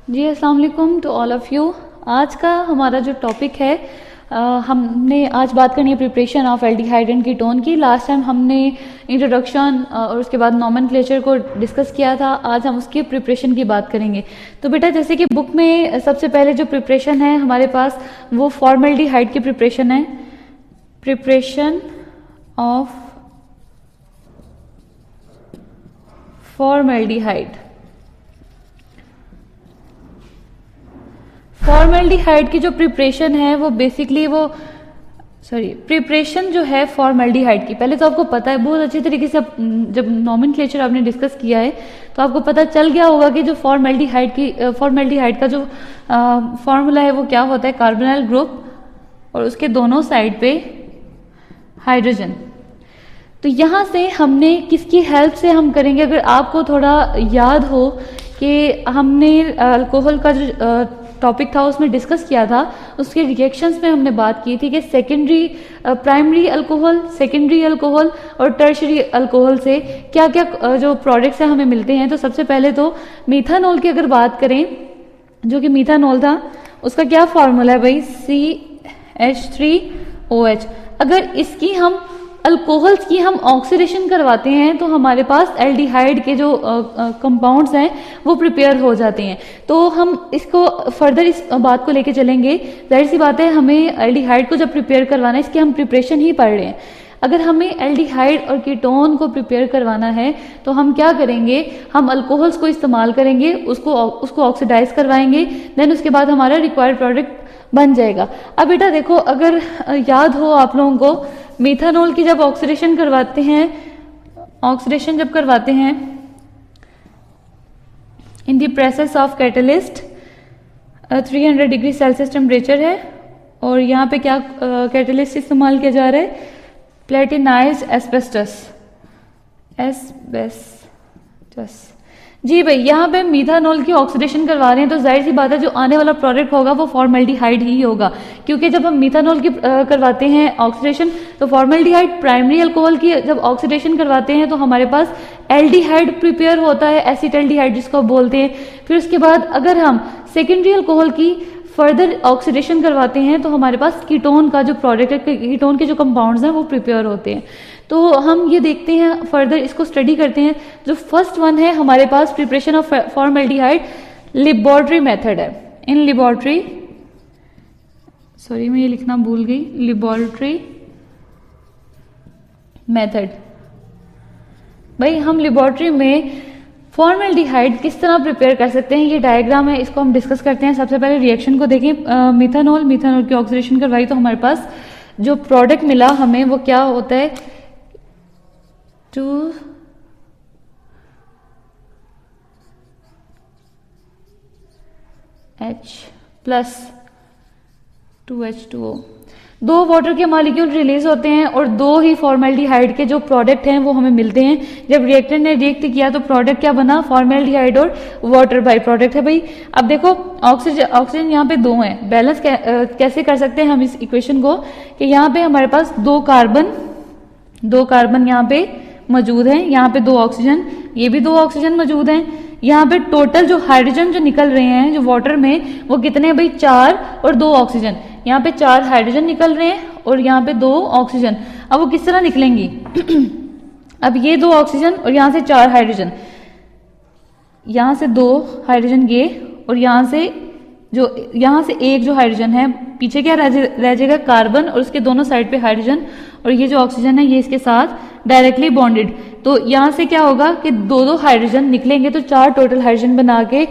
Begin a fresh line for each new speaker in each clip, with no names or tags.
जी अस्सलाम वालेकुम to all of you. आज का हमारा जो टॉपिक है हमने आज बात करनी है preparation of aldehyde and ketone की। लास्ट टाइम हमने इंट्रोडक्शन और उसके बाद नॉमेनक्लेचर को डिस्कस किया था। आज हम उसकी प्रिपरेशन की बात करेंगे। तो बेटा जैसे कि बुक में सबसे पहले जो प्रिपरेशन है हमारे पास वो फॉर्मेल्डिहाइड की प्रिपरेशन है। Preparation of formaldehyde. फॉर्मेल्डिहाइड की जो प्रिपरेशन है वो बेसिकली प्रिपरेशन जो है फॉर्मेल्डिहाइड की, पहले तो आपको पता है बहुत अच्छी तरीके से जब नॉमेनक्लेचर आपने डिस्कस किया है तो आपको पता चल गया होगा कि जो फॉर्मेल्डिहाइड का जो फॉर्मूला है वो क्या होता है, कार्बोनिल ग्रुप और उसके दोनों साइड पे हाइड्रोजन। तो यहाँ से हमने किसकी हेल्प से हम करेंगे, अगर आपको थोड़ा याद हो कि हमने अल्कोहल का जो टॉपिक था उसमें डिस्कस किया था, उसके रिएक्शंस में हमने बात की थी कि प्राइमरी अल्कोहल, सेकेंडरी अल्कोहल और टर्शरी अल्कोहल से क्या क्या जो प्रोडक्ट्स हैं हमें मिलते हैं। तो सबसे पहले तो मीथानॉल की अगर बात करें, जो कि मीथानॉल था, उसका क्या फॉर्मूला है भाई, CH3OH। अगर इसकी हम अल्कोहल्स की हम ऑक्सीडेशन करवाते हैं तो हमारे पास एल्डिहाइड के जो कंपाउंड्स हैं वो प्रिपेयर हो जाते हैं। तो हम इसको फर्दर इस बात को लेके चलेंगे। जाहिर सी बात है हमें एल्डिहाइड को जब प्रिपेयर करवाना है, इसकी हम प्रिपरेशन ही पढ़ रहे हैं। अगर हमें एल्डिहाइड और कीटोन को प्रिपेयर करवाना है तो हम क्या करेंगे, हम अल्कोहल्स को इस्तेमाल करेंगे, उसको ऑक्सीडाइज करवाएंगे, देन उसके बाद हमारा रिक्वायर्ड प्रोडक्ट बन जाएगा। अब बेटा देखो, अगर याद हो आप लोगों को, मीथानॉल की जब ऑक्सीडेशन जब करवाते हैं in the presses of catalyst, 300 degree Celsius temperature है और यहाँ पे क्या कैटलिस्ट इस्तेमाल किया जा रहा है, प्लेटिनाइज्ड एस्बेस्टस। जी भाई, यहाँ पे मीथानॉल की ऑक्सीडेशन करवा रहे हैं तो जाहिर सी बात है जो आने वाला प्रोडक्ट होगा वो फॉर्मेल्डिहाइड ही होगा, क्योंकि जब हम मीथानॉल की करवाते हैं ऑक्सीडेशन तो फॉर्मेल्डिहाइड प्राइमरी अल्कोहल की जब ऑक्सीडेशन करवाते हैं तो हमारे पास एल्डिहाइड प्रिपेयर होता है, एसिटल्डिहाइड जिसको बोलते हैं। फिर उसके बाद अगर हम सेकेंडरी अल्कोहल की फर्दर ऑक्सीडेशन करवाते हैं तो हमारे पास कीटोन का जो प्रोडक्ट है, कीटोन के जो कंपाउंड्स हैं वो प्रिपेयर होते हैं। तो हम ये देखते हैं, फर्दर इसको स्टडी करते हैं। जो फर्स्ट वन है हमारे पास preparation of formaldehyde, laboratory method है। इन लेबोरेटरी, सॉरी मैं ये लिखना भूल गई, लेबोरेटरी मेथड। भाई हम लेबोरेटरी में फॉर्मेल्डिहाइड किस तरह प्रिपेयर कर सकते हैं, ये डायग्राम है, इसको हम डिस्कस करते हैं। सबसे पहले रिएक्शन को देखें। मीथानॉल की ऑक्सीडेशन करवाई तो हमारे पास जो प्रोडक्ट मिला हमें वो क्या होता है, 2H+2H2O। दो वाटर के मॉलिक्यूल रिलीज होते हैं और दो ही फॉर्मेल्डिहाइड के जो प्रोडक्ट हैं वो हमें मिलते हैं। जब रिएक्टर ने रिएक्ट किया तो प्रोडक्ट क्या बना, फॉर्मेल्डिहाइड और वाटर बाई प्रोडक्ट है भाई। अब देखो ऑक्सीजन यहाँ पे दो हैं, बैलेंस कैसे कर सकते हैं हम इस इक्वेशन को, कि यहाँ पे हमारे पास दो कार्बन यहाँ पे मौजूद हैं, यहाँ पे दो ऑक्सीजन, ये भी दो ऑक्सीजन मौजूद हैं। यहाँ पे टोटल जो हाइड्रोजन जो निकल रहे हैं जो वाटर में वो कितने हैं भाई, 4 और 2 ऑक्सीजन। यहाँ पे 4 हाइड्रोजन निकल रहे हैं और यहाँ पे 2 ऑक्सीजन। अब वो किस तरह निकलेंगी अब ये 2 ऑक्सीजन और यहाँ से 4 हाइड्रोजन, यहाँ से 2 हाइड्रोजन ये और यहाँ से एक जो हाइड्रोजन है, पीछे क्या रह जाएगा, कार्बन और उसके दोनों साइड पे हाइड्रोजन, और ये जो ऑक्सीजन है ये इसके साथ डायरेक्टली बॉन्डेड। तो यहाँ से क्या होगा कि 2 हाइड्रोजन निकलेंगे तो 4 टोटल हाइड्रोजन बना के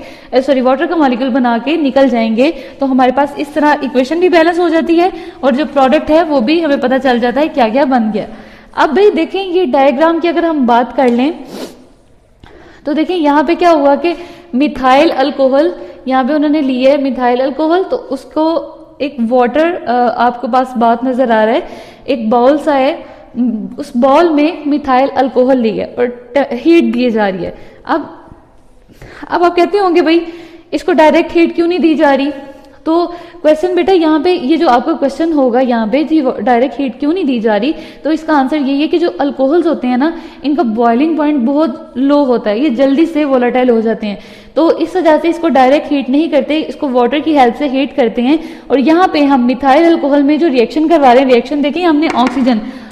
वाटर का मॉलिक्यूल बना के निकल जाएंगे। तो हमारे पास इस तरह इक्वेशन भी बैलेंस हो जाती है और जो प्रोडक्ट है वो भी हमें पता चल जाता है क्या क्या बन गया। अब भाई देखें ये डायग्राम की अगर हम बात कर लें तो देखें यहाँ पे क्या हुआ कि मिथाइल अल्कोहल, यहाँ पे उन्होंने लिए है मिथाइल अल्कोहल, तो उसको एक वाटर आपके पास बात नजर आ रहा है, एक बाउल सा है, उस बाउल में मिथाइल अल्कोहल ली है और हीट दी जा रही है। अब आप कहते होंगे भाई इसको डायरेक्ट हीट क्यों नहीं दी जा रही, तो क्वेश्चन बेटा यहाँ पे ये जो आपका क्वेश्चन होगा यहाँ पे जी डायरेक्ट हीट क्यों नहीं दी जा रही, तो इसका आंसर यही है कि जो अल्कोहल्स होते हैं ना, इनका बॉइलिंग पॉइंट बहुत लो होता है, ये जल्दी से वोलेटाइल हो जाते हैं, तो इस वजह से इसको डायरेक्ट हीट नहीं करते, इसको वाटर की हेल्प से हीट करते हैं। और यहाँ पे हम मिथाइल अल्कोहल में जो रिएक्शन करवा रहे हैं, रिएक्शन देखिए हमने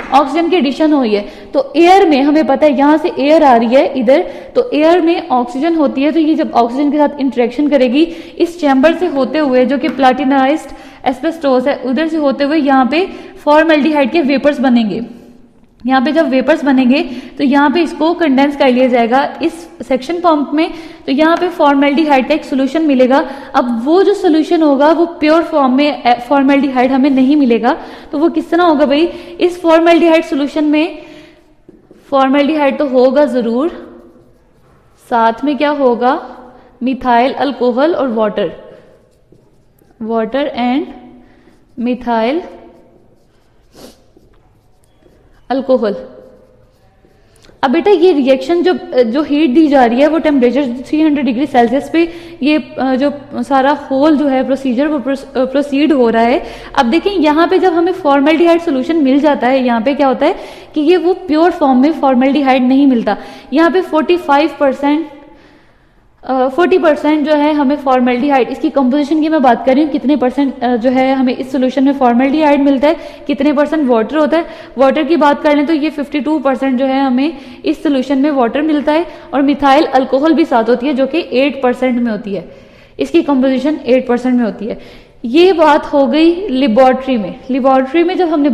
ऑक्सीजन की एडिशन हुई है, तो एयर में हमें पता है यहाँ से एयर आ रही है इधर, तो एयर में ऑक्सीजन होती है, तो ये जब ऑक्सीजन के साथ इंटरेक्शन करेगी इस चैम्बर से होते हुए, जो कि प्लाटिनाइज्ड एस्बेस्टोस है, उधर से होते हुए यहाँ पे फॉर्मल्डिहाइड के वेपर्स बनेंगे। यहाँ पे जब वेपर्स बनेंगे तो यहाँ पे इसको कंडेंस कर लिया जाएगा इस सेक्शन पंप में, तो यहाँ पे फॉर्मल्डिहाइड का एक सोल्यूशन मिलेगा। अब वो जो सोल्यूशन होगा वो प्योर फॉर्म में फॉर्मल्डिहाइड हमें नहीं मिलेगा, तो वो किस तरह होगा भाई, इस फॉर्मल्डिहाइड सोल्यूशन में फॉर्मल्डिहाइड तो होगा जरूर, साथ में क्या होगा, मिथाइल अल्कोहल और वाटर एंड मिथाइल अल्कोहल। अब बेटा ये रिएक्शन जो हीट दी जा रही है वो टेम्परेचर 300 डिग्री सेल्सियस पे ये जो सारा होल जो है प्रोसीजर वो प्रोसीड हो रहा है। अब देखें यहाँ पे जब हमें फॉर्मल्डिहाइड सोल्यूशन मिल जाता है, यहाँ पे क्या होता है कि ये वो प्योर फॉर्म में फॉर्मल्डिहाइड नहीं मिलता, यहाँ पे 40% जो है हमें फॉर्मल्डिहाइड, इसकी कंपोजिशन की मैं बात कर रही हूँ, कितने परसेंट जो है हमें इस सोल्यूशन में फॉर्मल्डिहाइड मिलता है, कितने परसेंट वाटर होता है। वाटर की बात कर लें तो ये 52% जो है हमें इस सोल्यूशन में वाटर मिलता है, और मिथाइल अल्कोहल भी साथ होती है जो कि 8% में होती है, इसकी कंपोजिशन 8% में होती है। ये बात हो गई लेबोरेटरी में जब हमने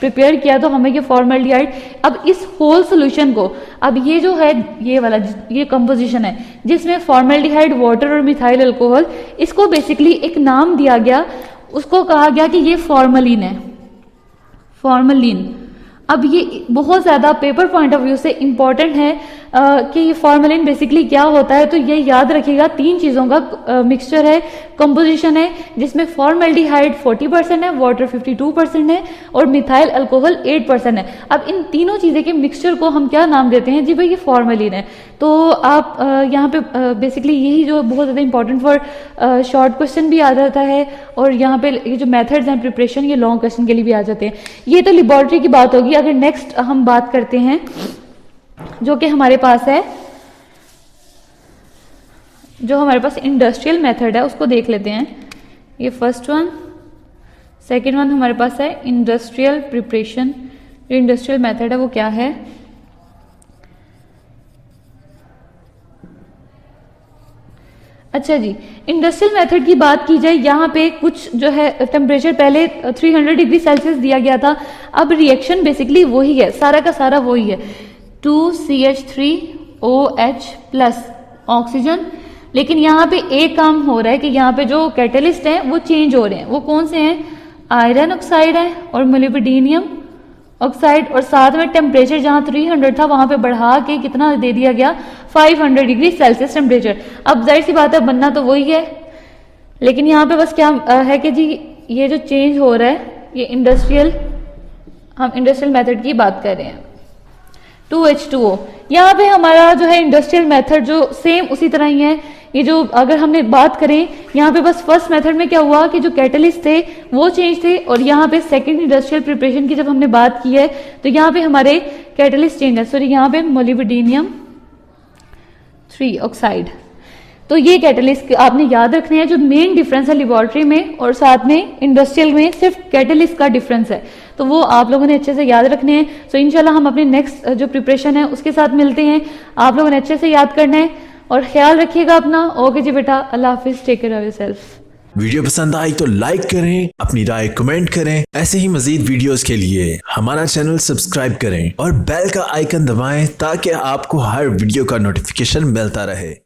प्रिपेयर किया तो हमें ये फॉर्मल्डिहाइड, अब इस होल सोल्यूशन को, अब ये जो है ये वाला ये कंपोजिशन है जिसमें फॉर्मल्डिहाइड, वाटर और मिथाइल अल्कोहल, इसको बेसिकली एक नाम दिया गया, उसको कहा गया कि ये फॉर्मलिन है, फॉर्मलिन। अब ये बहुत ज्यादा पेपर पॉइंट ऑफ व्यू से इंपॉर्टेंट है कि ये फॉर्मलिन बेसिकली क्या होता है, तो ये याद रखिएगा 3 चीजों का मिक्सचर है, कंपोजिशन है, जिसमें फॉर्मल्डिहाइड 40% है, वाटर 52% है और मिथाइल अल्कोहल 8% है। अब इन तीनों चीजें के मिक्सचर को हम क्या नाम देते हैं, जी भाई ये फॉर्मलिन है। तो आप यहाँ पे बेसिकली यही जो बहुत ज्यादा इंपॉर्टेंट फॉर शॉर्ट क्वेश्चन भी आ जाता है, और यहाँ पे ये जो मेथड्स हैं प्रिपरेशन, ये लॉन्ग क्वेश्चन के लिए भी आ जाते हैं। ये तो लेबोरेटरी की बात होगी। अगर नेक्स्ट हम बात करते हैं जो कि हमारे पास है, जो हमारे पास इंडस्ट्रियल मेथड है उसको देख लेते हैं। ये फर्स्ट वन, सेकंड वन हमारे पास है इंडस्ट्रियल प्रिपरेशन। जो इंडस्ट्रियल मेथड है वो क्या है, अच्छा जी, इंडस्ट्रियल मेथड की बात की जाए, यहाँ पे कुछ जो है टेम्परेचर पहले 300 डिग्री सेल्सियस दिया गया था, अब रिएक्शन बेसिकली वही है, सारा का सारा वही है, 2CH3OH प्लस ऑक्सीजन। लेकिन यहाँ पे एक काम हो रहा है कि यहाँ पे जो कैटलिस्ट हैं वो चेंज हो रहे हैं। वो कौन से हैं, आयरन ऑक्साइड है और मोलिब्डेनियम ऑक्साइड, और साथ में टेम्परेचर जहां 300 था वहां पे बढ़ा के कितना दे दिया गया, 500 डिग्री सेल्सियस टेम्परेचर। अब जाहिर सी बात है बनना तो वही है, लेकिन यहाँ पे बस क्या है कि जी ये जो चेंज हो रहा है ये हम इंडस्ट्रियल मेथड की बात कर रहे हैं। 2H2O, यहाँ पे हमारा जो है इंडस्ट्रियल मेथड जो सेम उसी तरह ही है। ये जो अगर हमने बात करें यहाँ पे बस फर्स्ट मेथड में क्या हुआ कि जो कैटलिस्ट थे वो चेंज थे, और यहाँ पे सेकंड इंडस्ट्रियल प्रिपरेशन की जब हमने बात की है तो यहाँ पे हमारे कैटलिस्ट चेंज है, सॉरी यहाँ पे मोलिब्डेनियम 3 ऑक्साइड। तो ये कैटलिस्ट आपने याद रखने हैं। जो मेन डिफरेंस है लेबोरेटरी में और साथ में इंडस्ट्रियल में सिर्फ कैटलिस्ट का डिफरेंस है, तो वो आप लोगों ने अच्छे से याद रखने हैं। सो इंशाल्लाह हम अपने नेक्स्ट जो प्रिपरेशन है उसके साथ मिलते हैं। आप लोगों ने अच्छे से याद करना है और ख्याल रखिएगा अपना। ओके जी बेटा, अल्लाह हाफिज, take care of yourself.
Video पसंद आई तो लाइक करें, अपनी राय कमेंट करें। ऐसे ही मजीद वीडियोस के लिए हमारा चैनल सब्सक्राइब करें और बेल का आइकन दबाएं ताकि आपको हर वीडियो का नोटिफिकेशन मिलता रहे।